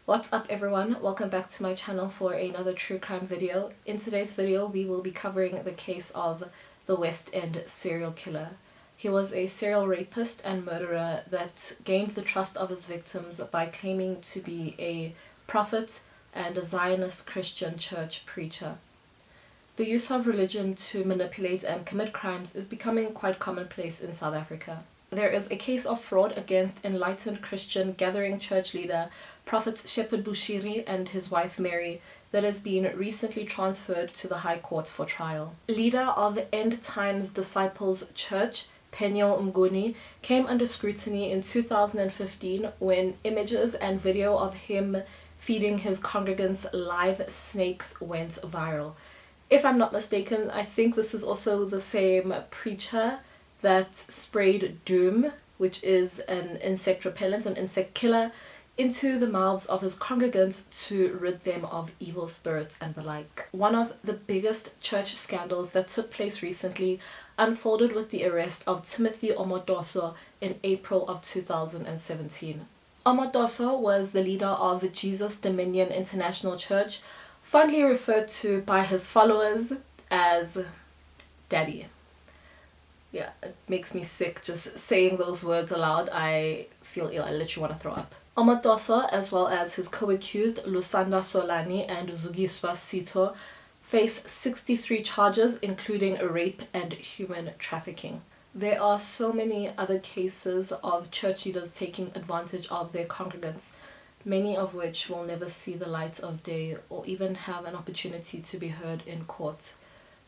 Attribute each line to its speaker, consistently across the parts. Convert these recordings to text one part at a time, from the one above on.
Speaker 1: What's up everyone? Welcome back to my channel for another true crime video. In today's video we will be covering the case of the West End serial killer. He was a serial rapist and murderer that gained the trust of his victims by claiming to be a prophet and a Zionist Christian church preacher. The use of religion to manipulate and commit crimes is becoming quite commonplace in South Africa. There is a case of fraud against enlightened Christian gathering church leader Prophet Shepherd Bushiri and his wife Mary that has been recently transferred to the High Court for trial. Leader of End Times Disciples Church, Peniel Mnguni, came under scrutiny in 2015 when images and video of him feeding his congregants live snakes went viral. If I'm not mistaken, I think this is also the same preacher that sprayed doom, which is an insect repellent, an insect killer, into the mouths of his congregants to rid them of evil spirits and the like. One of the biggest church scandals that took place recently unfolded with the arrest of Timothy Amato in April of 2017. Amato was the leader of Jesus Dominion International Church, fondly referred to by his followers as Daddy. Yeah, it makes me sick just saying those words aloud. I feel ill. I literally want to throw up. Amato, as well as his co-accused Lusanda Solani and Zugiswa Sito, face 63 charges including rape and human trafficking. There are so many other cases of church leaders taking advantage of their congregants, many of which will never see the light of day or even have an opportunity to be heard in court,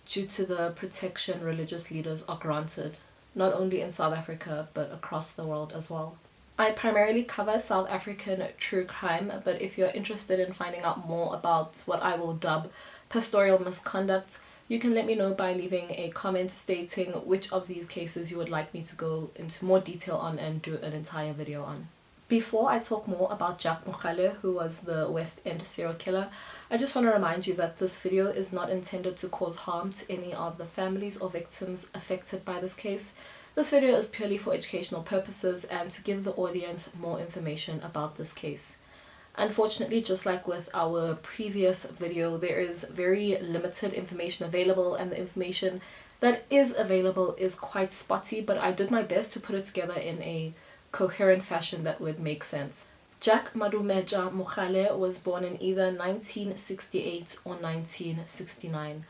Speaker 1: due to the protection religious leaders are granted, not only in South Africa but across the world as well. I primarily cover South African true crime, but if you're interested in finding out more about what I will dub pastoral misconduct, you can let me know by leaving a comment stating which of these cases you would like me to go into more detail on and do an entire video on. Before I talk more about Jack Mogale, who was the West End serial killer, I just want to remind you that this video is not intended to cause harm to any of the families or victims affected by this case. This video is purely for educational purposes and to give the audience more information about this case. Unfortunately, just like with our previous video, there is very limited information available, and the information that is available is quite spotty, but I did my best to put it together in a coherent fashion that would make sense. Jack Madumeja Mogale was born in either 1968 or 1969,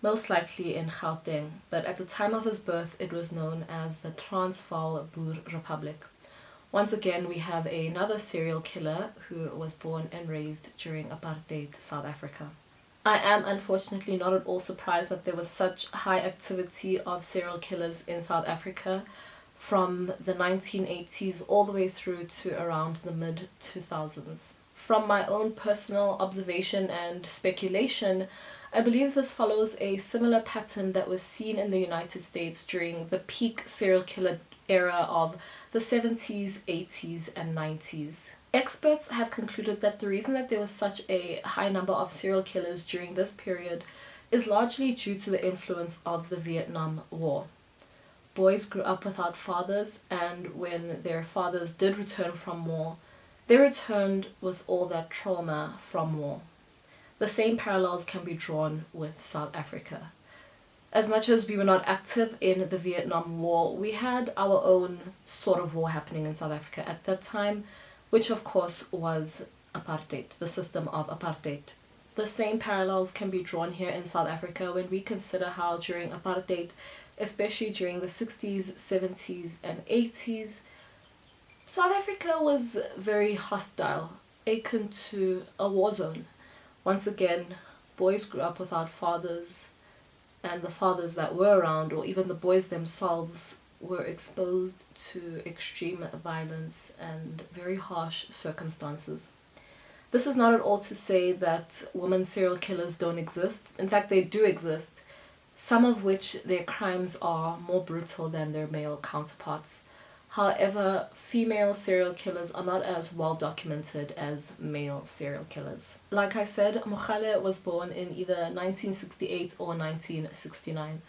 Speaker 1: most likely in Gauteng, but at the time of his birth it was known as the Transvaal Boer Republic. Once again, we have another serial killer who was born and raised during apartheid South Africa. I am unfortunately not at all surprised that there was such high activity of serial killers in South Africa from the 1980s all the way through to around the mid-2000s. From my own personal observation and speculation, I believe this follows a similar pattern that was seen in the United States during the peak serial killer era of the 70s, 80s, and 90s. Experts have concluded that the reason that there was such a high number of serial killers during this period is largely due to the influence of the Vietnam War. Boys grew up without fathers, and when their fathers did return from war, they returned with all that trauma from war. The same parallels can be drawn with South Africa. As much as we were not active in the Vietnam War, we had our own sort of war happening in South Africa at that time, which of course was apartheid, the system of apartheid. The same parallels can be drawn here in South Africa when we consider how during apartheid, especially during the 60s, 70s, and 80s, South Africa was very hostile, akin to a war zone. Once again, boys grew up without fathers, and the fathers that were around, or even the boys themselves, were exposed to extreme violence and very harsh circumstances. This is not at all to say that women serial killers don't exist. In fact, they do exist, some of which their crimes are more brutal than their male counterparts. However, female serial killers are not as well documented as male serial killers. Like I said, Mogale was born in either 1968 or 1969.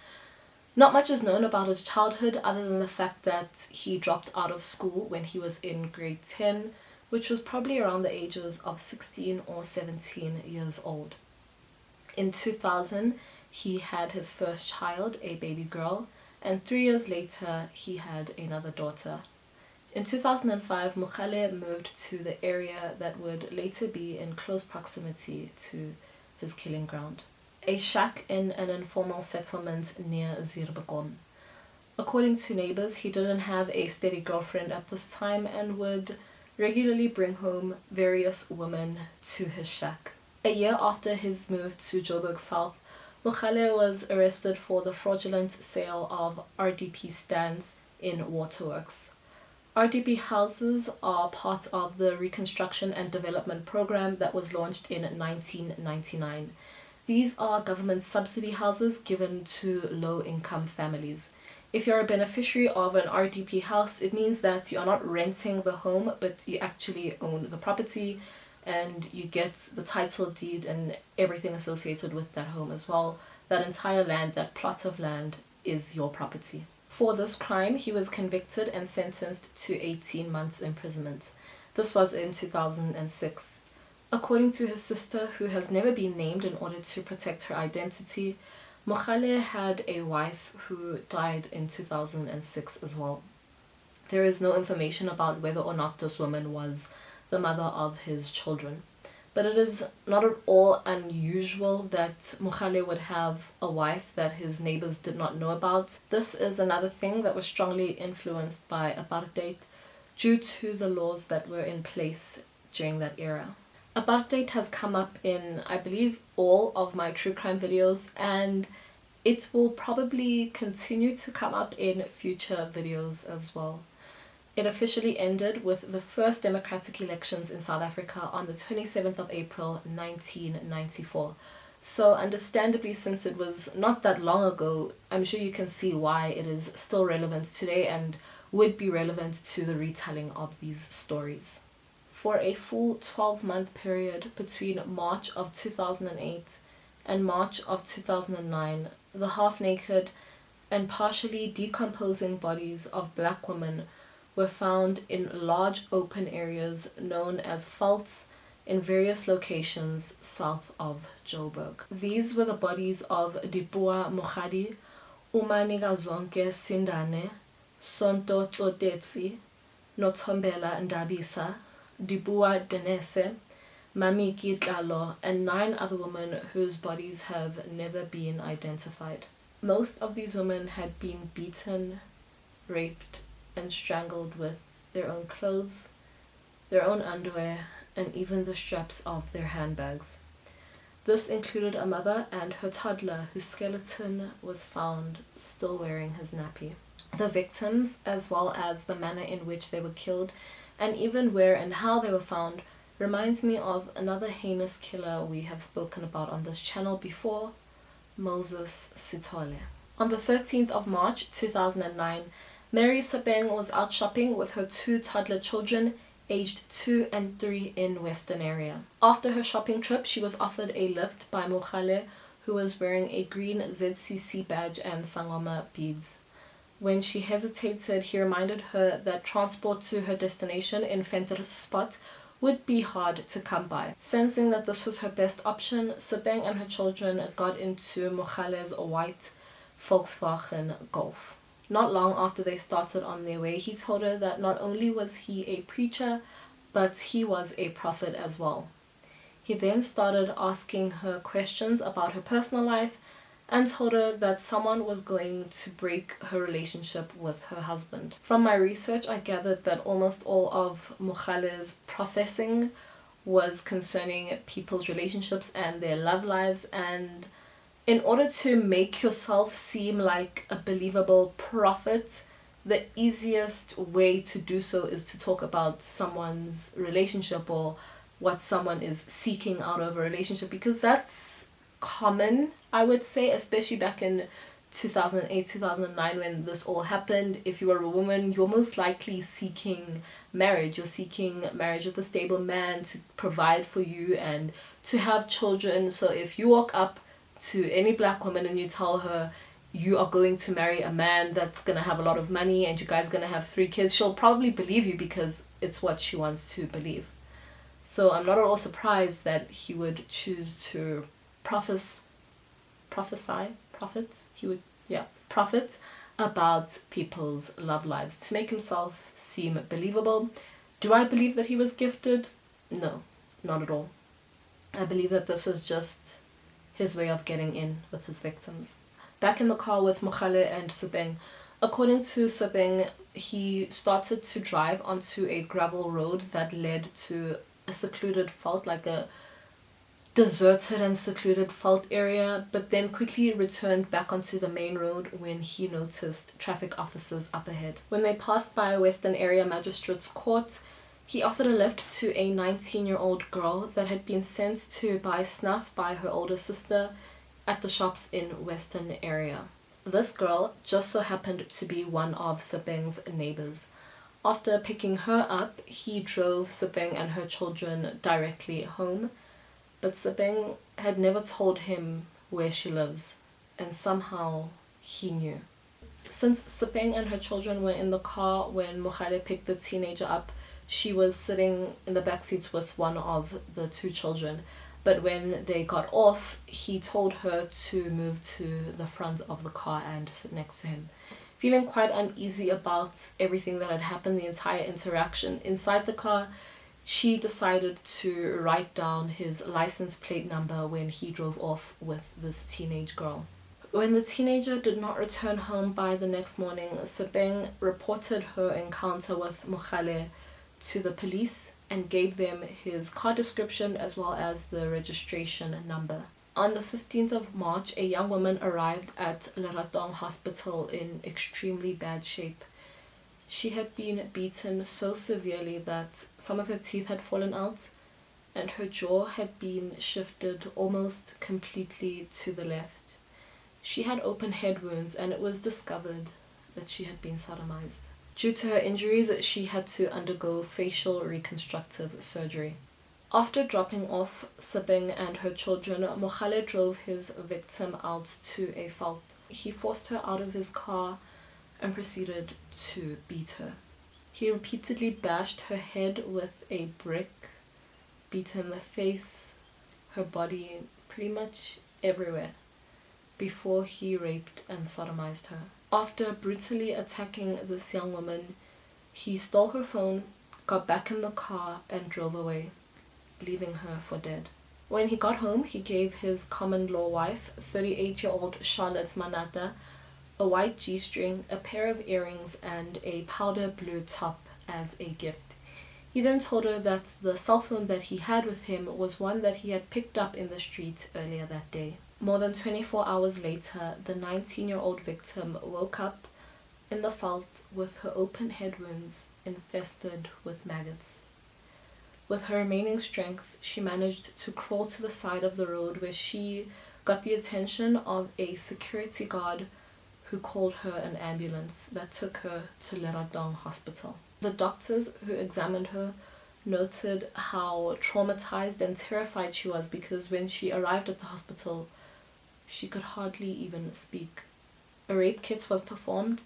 Speaker 1: Not much is known about his childhood other than the fact that he dropped out of school when he was in grade 10 which was probably around the ages of 16 or 17 years old. In 2000, he had his first child, a baby girl, and 3 years later, he had another daughter. In 2005, Mogale moved to the area that would later be in close proximity to his killing ground, a shack in an informal settlement near Zirbekom. According to neighbors, he didn't have a steady girlfriend at this time and would regularly bring home various women to his shack. A year after his move to Joburg South, Mogale was arrested for the fraudulent sale of RDP stands in waterworks. RDP houses are part of the Reconstruction and Development Program that was launched in 1999. These are government subsidy houses given to low-income families. If you're a beneficiary of an RDP house, it means that you are not renting the home, but you actually own the property and you get the title deed and everything associated with that home as well. That entire land, that plot of land, is your property. For this crime, he was convicted and sentenced to 18 months imprisonment. This was in 2006. According to his sister, who has never been named in order to protect her identity, Mogale had a wife who died in 2006 as well. There is no information about whether or not this woman was the mother of his children. But it is not at all unusual that Mogale would have a wife that his neighbors did not know about. This is another thing that was strongly influenced by apartheid due to the laws that were in place during that era. Apartheid has come up in, I believe, all of my true crime videos, and it will probably continue to come up in future videos as well. It officially ended with the first democratic elections in South Africa on the 27th of April 1994. So understandably, since it was not that long ago, I'm sure you can see why it is still relevant today and would be relevant to the retelling of these stories. For a full 12-month period between March of 2008 and March of 2009, the half-naked and partially decomposing bodies of black women were found in large open areas known as velds in various locations south of Joburg. These were the bodies of Dipuwa Mogale, Umanigazonke Sindane, Sonto Tsotetsi, Nothombela Ndabisa, Dipuwa Denese, Mamiki Tlalo, and 9 other women whose bodies have never been identified. Most of these women had been beaten, raped, and strangled with their own clothes, their own underwear, and even the straps of their handbags. This included a mother and her toddler whose skeleton was found still wearing his nappy. The victims, as well as the manner in which they were killed, and even where and how they were found, reminds me of another heinous killer we have spoken about on this channel before, Moses Sithole. On the 13th of March 2009, Mary Sabeng was out shopping with her 2 toddler children, aged 2 and 3 in Western area. After her shopping trip, she was offered a lift by Mogale, who was wearing a green ZCC badge and sangoma beads. When she hesitated, he reminded her that transport to her destination in Ventersspot would be hard to come by. Sensing that this was her best option, Sabeng and her children got into Mogale's white Volkswagen Golf. Not long after they started on their way, he told her that not only was he a preacher, but he was a prophet as well. He then started asking her questions about her personal life and told her that someone was going to break her relationship with her husband. From my research, I gathered that almost all of Mogale's professing was concerning people's relationships and their love lives, and in order to make yourself seem like a believable prophet, the easiest way to do so is to talk about someone's relationship or what someone is seeking out of a relationship, because that's common, I would say, especially back in 2008, 2009 when this all happened. If you were a woman, you're most likely seeking marriage. You're seeking marriage with a stable man to provide for you and to have children. So if you walk up to any black woman and you tell her you are going to marry a man that's going to have a lot of money and you guys going to have 3 kids, she'll probably believe you because it's what she wants to believe. So I'm not at all surprised that he would choose to prophets about people's love lives to make himself seem believable. Do I believe that he was gifted? No, not at all. I believe that this was just his way of getting in with his victims. Back in the car with Mogale and Sebeng, according to Sebeng, he started to drive onto a gravel road that led to a secluded fault, like a deserted and secluded fault area, but then quickly returned back onto the main road when he noticed traffic officers up ahead. When they passed by Western Area Magistrate's Court, he offered a lift to a 19-year-old girl that had been sent to buy snuff by her older sister at the shops in Western Area. This girl just so happened to be one of Sebeng's neighbors. After picking her up, he drove Sebeng and her children directly home, but Sebeng had never told him where she lives, and somehow he knew. Since Sebeng and her children were in the car when Mogale picked the teenager up, she was sitting in the backseat with one of the two children. But when they got off, he told her to move to the front of the car and sit next to him. Feeling quite uneasy about everything that had happened, the entire interaction inside the car, she decided to write down his license plate number when he drove off with this teenage girl. When the teenager did not return home by the next morning, Sebeng reported her encounter with Mogale to the police and gave them his car description as well as the registration number. On the 15th of March, a young woman arrived at Leratong Hospital in extremely bad shape. She had been beaten so severely that some of her teeth had fallen out and her jaw had been shifted almost completely to the left. She had open head wounds and it was discovered that she had been sodomized. Due to her injuries, she had to undergo facial reconstructive surgery. After dropping off Sebeng and her children, Mogale drove his victim out to a fault. He forced her out of his car and proceeded to beat her. He repeatedly bashed her head with a brick, beat her in the face, her body, pretty much everywhere, before he raped and sodomized her. After brutally attacking this young woman, he stole her phone, got back in the car and drove away, leaving her for dead. When he got home, he gave his common-law wife, 38-year-old Charlotte Manata, a white G-string, a pair of earrings and a powder blue top as a gift. He then told her that the cell phone that he had with him was one that he had picked up in the street earlier that day. More than 24 hours later, the 19-year-old victim woke up in the fault with her open head wounds infested with maggots. With her remaining strength, she managed to crawl to the side of the road where she got the attention of a security guard who called her an ambulance that took her to Leratong Hospital. The doctors who examined her noted how traumatized and terrified she was because when she arrived at the hospital, she could hardly even speak. A rape kit was performed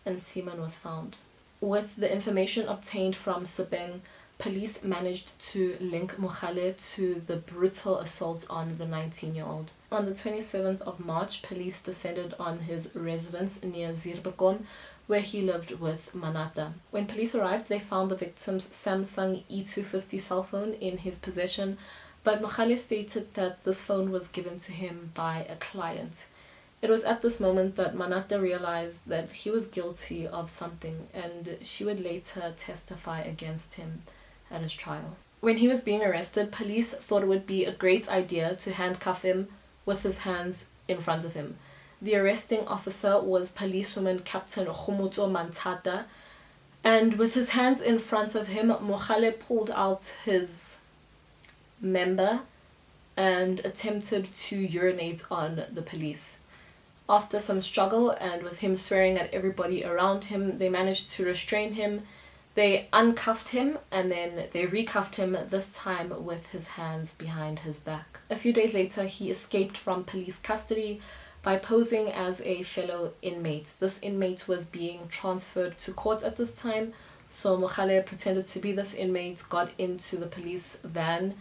Speaker 1: and semen was found. With the information obtained from Sebeng, police managed to link Mogale to the brutal assault on the 19-year-old. On the 27th of March, police descended on his residence near Zirbekon, where he lived with Manata. When police arrived, they found the victim's Samsung E250 cell phone in his possession, but Mogale stated that this phone was given to him by a client. It was at this moment that Manata realized that he was guilty of something, and she would later testify against him at his trial. When he was being arrested, police thought it would be a great idea to handcuff him with his hands in front of him. The arresting officer was policewoman Captain Khomotso Mantata, and with his hands in front of him, Mogale pulled out his member and attempted to urinate on the police. After some struggle and with him swearing at everybody around him, they managed to restrain him. They uncuffed him and then they recuffed him, this time with his hands behind his back. A few days later, he escaped from police custody by posing as a fellow inmate. This inmate was being transferred to court at this time So Mogale pretended to be this inmate, got into the police van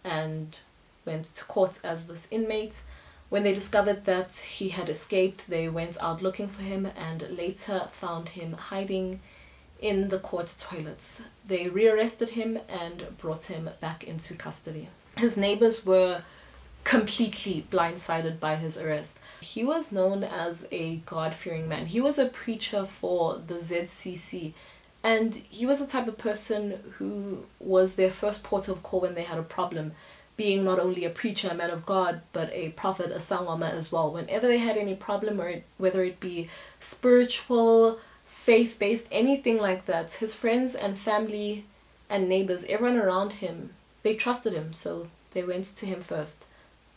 Speaker 1: and went to court as this inmate. When they discovered that he had escaped, they went out looking for him and later found him hiding in the court toilets. They rearrested him and brought him back into custody. His neighbors were completely blindsided by his arrest. He was known as a God-fearing man. He was a preacher for the ZCC, and he was the type of person who was their first port of call when they had a problem, being not only a preacher, a man of God, but a prophet, a sangoma as well. Whenever they had any problem, or whether it be spiritual, faith-based, anything like that, his friends and family and neighbors, everyone around him, they trusted him, so they went to him first,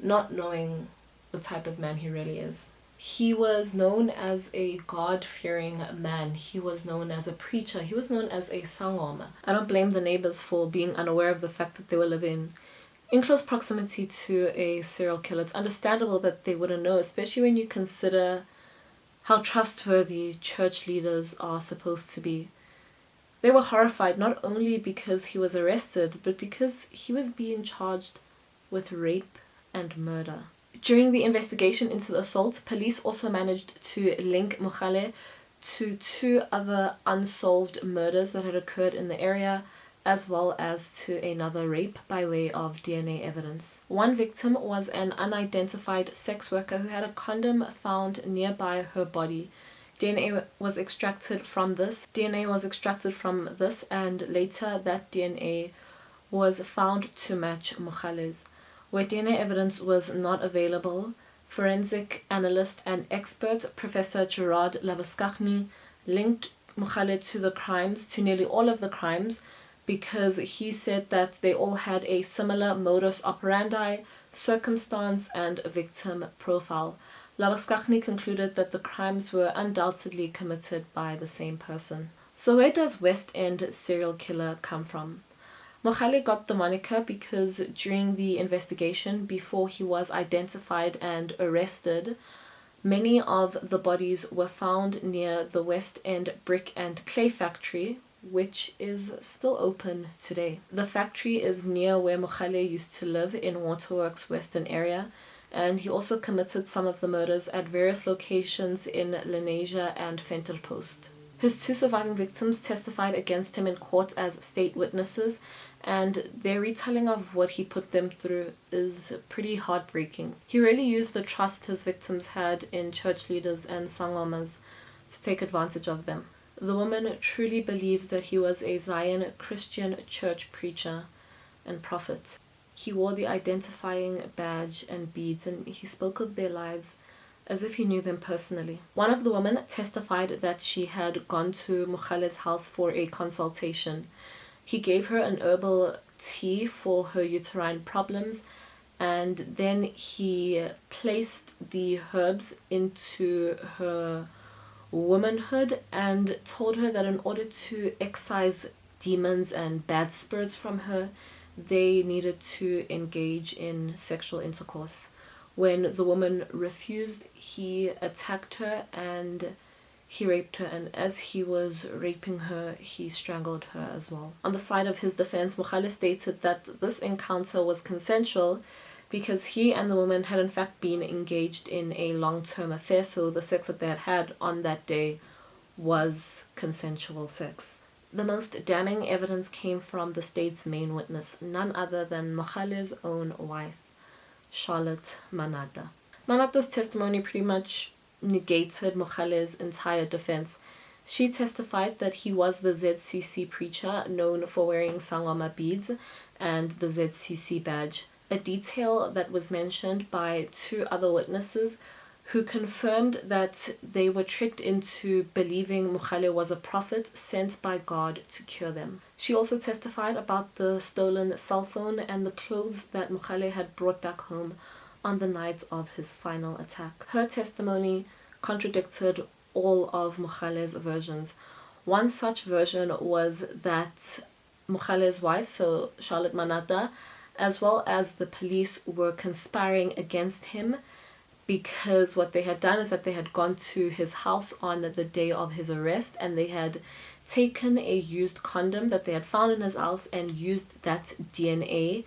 Speaker 1: not knowing the type of man he really is. He was known as a God-fearing man. He was known as a preacher. He was known as a sangoma. I don't blame the neighbors for being unaware of the fact that they were living in close proximity to a serial killer. It's understandable that they wouldn't know, especially when you consider how trustworthy church leaders are supposed to be. They were horrified not only because he was arrested, but because he was being charged with rape and murder. During the investigation into the assault, police also managed to link Mogale to 2 other unsolved murders that had occurred in the area, as well as to another rape by way of DNA evidence. One victim was an unidentified sex worker who had a condom found nearby her body. DNA was extracted from this, and later that DNA was found to match Mogale's. Where DNA evidence was not available, forensic analyst and expert Professor Gerard Labuschagne linked Mogale to nearly all of the crimes, because he said that they all had a similar modus operandi, circumstance, and victim profile. Labuschagne concluded that the crimes were undoubtedly committed by the same person. So where does West End serial killer come from? Mogale got the moniker because during the investigation, before he was identified and arrested, many of the bodies were found near the West End brick and clay factory, which is still open today. The factory is near where Mogale used to live in Waterworks Western area, and he also committed some of the murders at various locations in Lenasia and Venterpost. His 2 surviving victims testified against him in court as state witnesses, and their retelling of what he put them through is pretty heartbreaking. He really used the trust his victims had in church leaders and sangomas to take advantage of them. The woman truly believed that he was a Zion Christian church preacher and prophet. He wore the identifying badge and beads, and he spoke of their lives as if he knew them personally. One of the women testified that she had gone to Mogale's house for a consultation. He gave her an herbal tea for her uterine problems, and then he placed the herbs into her womanhood and told her that in order to excise demons and bad spirits from her, they needed to engage in sexual intercourse. When the woman refused, he attacked her and he raped her, and as he was raping her, he strangled her as well. On the side of his defense, Mogale stated that this encounter was consensual because he and the woman had in fact been engaged in a long-term affair, so the sex that they had had on that day was consensual sex. The most damning evidence came from the state's main witness, none other than Mogale's own wife, Charlotte Manata. Manata's testimony pretty much negated Mogale's entire defense. She testified that he was the ZCC preacher known for wearing sangoma beads and the ZCC badge, a detail that was mentioned by 2 other witnesses who confirmed that they were tricked into believing Mogale was a prophet sent by God to cure them. She also testified about the stolen cell phone and the clothes that Mogale had brought back home on the night of his final attack. Her testimony contradicted all of Mogale's versions. One such version was that Mogale's wife, so Charlotte Manata, as well as the police were conspiring against him, because what they had done is that they had gone to his house on the day of his arrest and they had taken a used condom that they had found in his house and used that DNA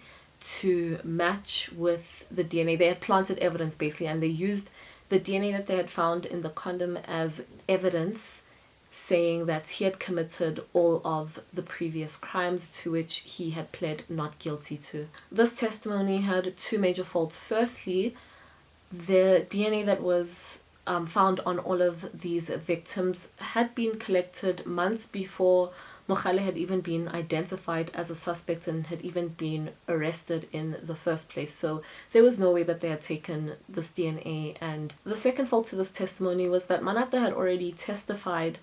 Speaker 1: to match with the DNA. They had planted evidence basically, and they used the DNA that they had found in the condom as evidence, saying that he had committed all of the previous crimes to which he had pled not guilty to. This testimony had two major faults. Firstly, the DNA that was found on all of these victims had been collected months before Mogale had even been identified as a suspect and had even been arrested in the first place. So there was no way that they had taken this DNA. And the second fault to this testimony was that Amato had already testified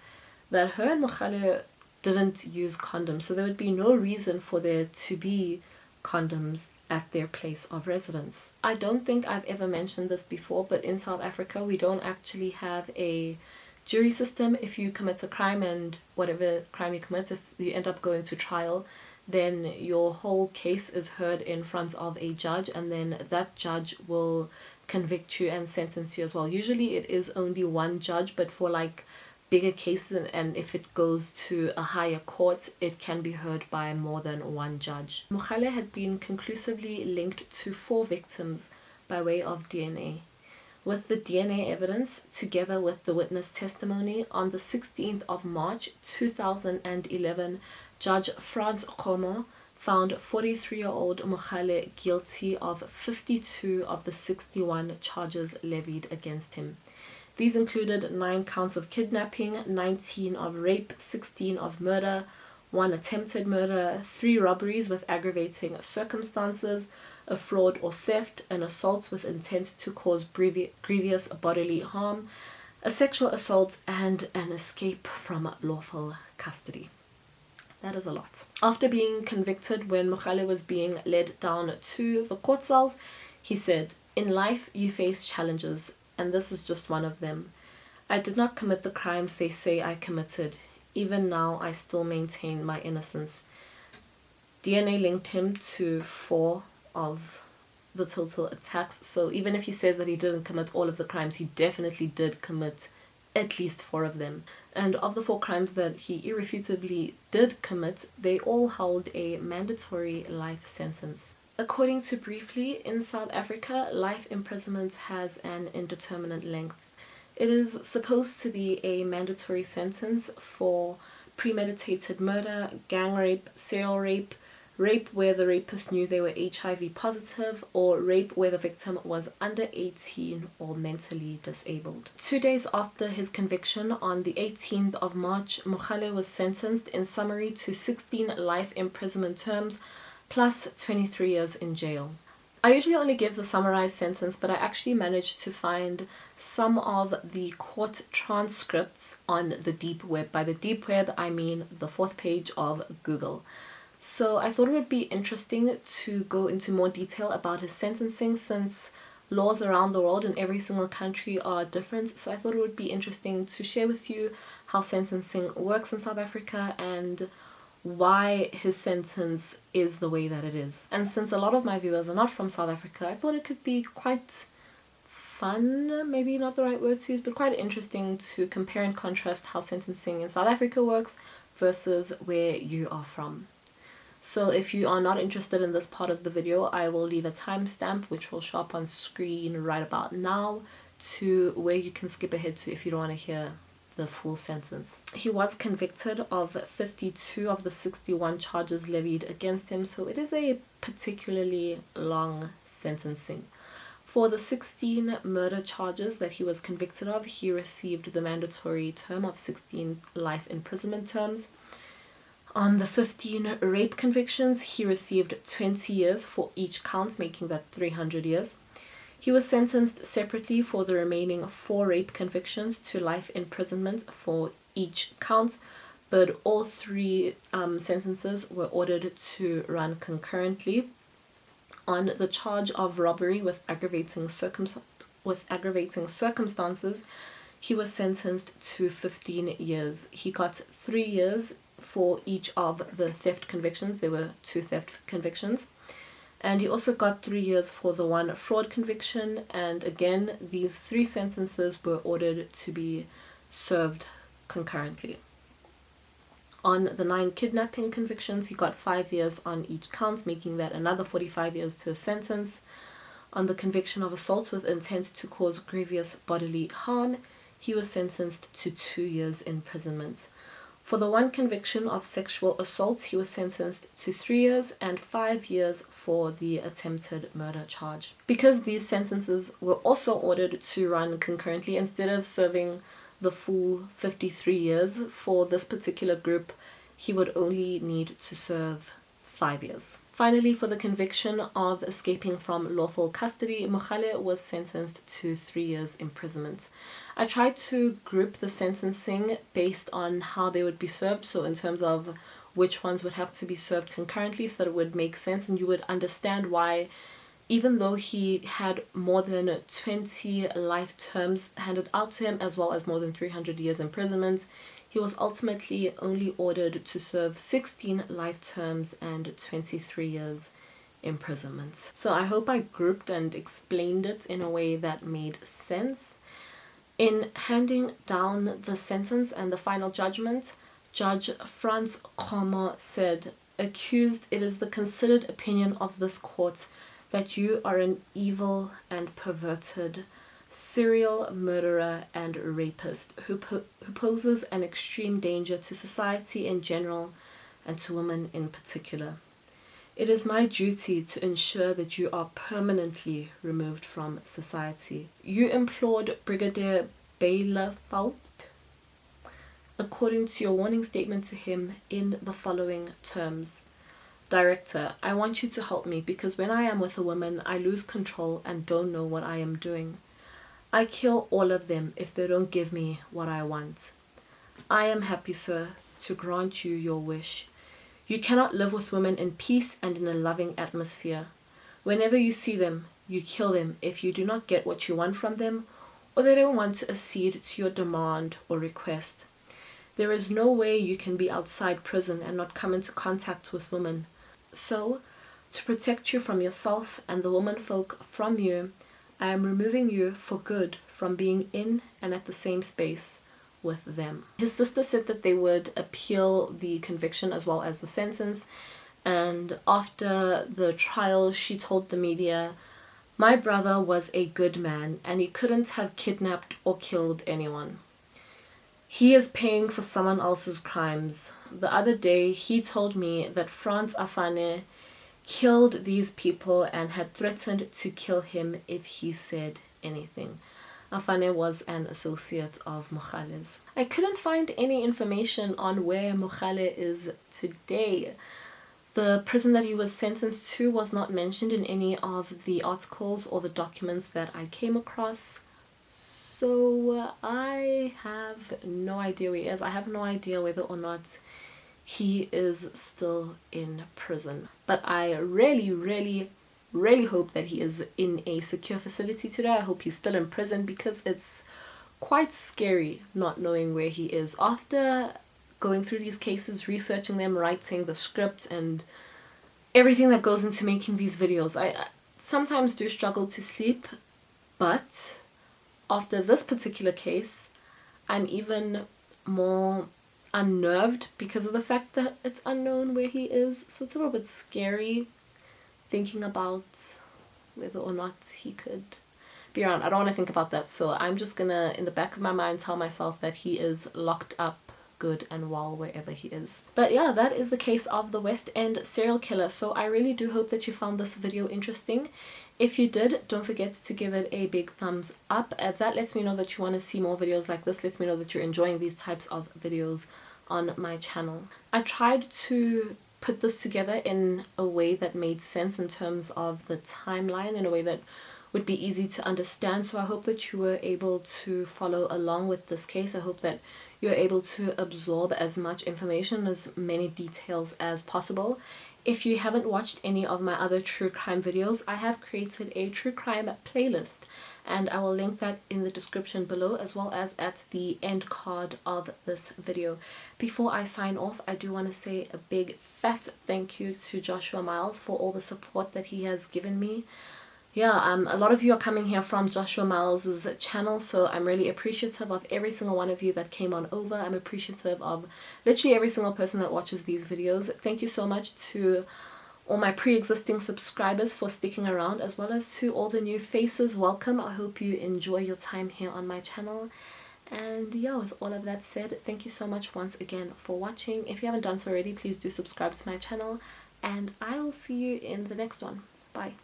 Speaker 1: that her and Mogale didn't use condoms, so there would be no reason for there to be condoms at their place of residence. I don't think I've ever mentioned this before, but in South Africa we don't actually have a jury system. If you commit a crime, and whatever crime you commit, if you end up going to trial, then your whole case is heard in front of a judge, and then that judge will convict you and sentence you as well. Usually it is only one judge, but for like bigger cases, and if it goes to a higher court, it can be heard by more than one judge. Mogale had been conclusively linked to 4 victims by way of DNA. With the DNA evidence, together with the witness testimony, on the 16th of March 2011, Judge Franz Khomo found 43-year-old Mogale guilty of 52 of the 61 charges levied against him. These included 9 counts of kidnapping, 19 of rape, 16 of murder, 1 attempted murder, 3 robberies with aggravating circumstances, a fraud or theft, an assault with intent to cause grievous bodily harm, a sexual assault, and an escape from lawful custody. That is a lot. After being convicted, when Mogale was being led down to the court cells, he said, "In life you face challenges, and this is just one of them. I did not commit the crimes they say I committed. Even now, I still maintain my innocence." DNA linked him to 4 of the total attacks, so even if he says that he didn't commit all of the crimes, he definitely did commit at least 4 of them. And of the 4 crimes that he irrefutably did commit, they all held a mandatory life sentence. According to Briefly, in South Africa, life imprisonment has an indeterminate length. It is supposed to be a mandatory sentence for premeditated murder, gang rape, serial rape, rape where the rapist knew they were HIV positive, or rape where the victim was under 18 or mentally disabled. 2 days after his conviction, on the 18th of March, Mogale was sentenced in summary to 16 life imprisonment terms plus 23 years in jail. I usually only give the summarized sentence, but I actually managed to find some of the court transcripts on the deep web. By the deep web, I mean the 4th page of Google. So I thought it would be interesting to go into more detail about his sentencing, since laws around the world in every single country are different. So I thought it would be interesting to share with you how sentencing works in South Africa and why his sentence is the way that it is. And since a lot of my viewers are not from South Africa, I thought it could be quite fun, maybe not the right word to use, but quite interesting to compare and contrast how sentencing in South Africa works versus where you are from. So if you are not interested in this part of the video, I will leave a timestamp which will show up on screen right about now to where you can skip ahead to if you don't want to hear the full sentence. He was convicted of 52 of the 61 charges levied against him, so it is a particularly long sentencing. For the 16 murder charges that he was convicted of, he received the mandatory term of 16 life imprisonment terms. On the 15 rape convictions, he received 20 years for each count, making that 300 years. He was sentenced separately for the remaining 4 rape convictions to life imprisonment for each count, but all 3 sentences were ordered to run concurrently. On the charge of robbery with aggravating circumstances, he was sentenced to 15 years. He got 3 years for each of the theft convictions. There were 2 theft convictions. And he also got 3 years for the 1 fraud conviction. And again, these 3 sentences were ordered to be served concurrently. On the 9 kidnapping convictions, he got 5 years on each count, making that another 45 years to his sentence. On the conviction of assault with intent to cause grievous bodily harm, he was sentenced to 2 years imprisonment. For the 1 conviction of sexual assault, he was sentenced to 3 years and 5 years for the attempted murder charge. Because these sentences were also ordered to run concurrently, instead of serving the full 53 years for this particular group, he would only need to serve 5 years. Finally, for the conviction of escaping from lawful custody, Mogale was sentenced to 3 years imprisonment. I tried to group the sentencing based on how they would be served, so in terms of which ones would have to be served concurrently, so that it would make sense and you would understand why, even though he had more than 20 life terms handed out to him, as well as more than 300 years imprisonment, he was ultimately only ordered to serve 16 life terms and 23 years imprisonment. So I hope I grouped and explained it in a way that made sense. In handing down the sentence and the final judgment, Judge Franz Kommer said, "Accused, it is the considered opinion of this court that you are an evil and perverted serial murderer and rapist who poses an extreme danger to society in general and to women in particular. It is my duty to ensure that you are permanently removed from society." You implored Brigadier Bielefeldt, according to your warning statement to him, in the following terms: "Director, I want you to help me because when I am with a woman, I lose control and don't know what I am doing. I kill all of them if they don't give me what I want. I am happy, sir, to grant you your wish. You cannot live with women in peace and in a loving atmosphere. Whenever you see them, you kill them if you do not get what you want from them or they don't want to accede to your demand or request. There is no way you can be outside prison and not come into contact with women. So, to protect you from yourself and the womenfolk from you, I am removing you for good from being in and at the same space with them." His sister said that they would appeal the conviction as well as the sentence, and after the trial she told the media, "My brother was a good man and he couldn't have kidnapped or killed anyone. He is paying for someone else's crimes. The other day he told me that Franz Afane killed these people and had threatened to kill him if he said anything." Afane was an associate of Mogale's. I couldn't find any information on where Mogale is today. The prison that he was sentenced to was not mentioned in any of the articles or the documents that I came across. So I have no idea where he is. I have no idea whether or not he is still in prison. But I really hope that he is in a secure facility today. I hope he's still in prison because it's quite scary not knowing where he is. After going through these cases, researching them, writing the script and everything that goes into making these videos, I sometimes do struggle to sleep, but after this particular case, I'm even more unnerved because of the fact that it's unknown where he is. So it's a little bit scary thinking about whether or not he could be around. I don't want to think about that, so I'm just gonna, in the back of my mind, tell myself that he is locked up good and well wherever he is. But yeah, that is the case of the West End serial killer. So I really do hope that you found this video interesting. If you did, don't forget to give it a big thumbs up. That lets me know that you want to see more videos like this. Lets me know that you're enjoying these types of videos on my channel. I tried to put this together in a way that made sense in terms of the timeline, in a way that would be easy to understand. So I hope that you were able to follow along with this case. I hope that you're able to absorb as much information, as many details as possible. If you haven't watched any of my other true crime videos, I have created a true crime playlist, and I will link that in the description below as well as at the end card of this video. Before I sign off, I do want to say a big fat thank you to Joshua Miles for all the support that he has given me. yeah, a lot of you are coming here from Joshua Miles's channel, so I'm really appreciative of every single one of you that came on over. I'm appreciative of literally every single person that watches these videos. Thank you so much to all my pre-existing subscribers for sticking around, as well as to all the new faces. Welcome. I hope you enjoy your time here on my channel. And yeah, with all of that said, thank you so much once again for watching. If you haven't done so already, please do subscribe to my channel, and I will see you in the next one. Bye.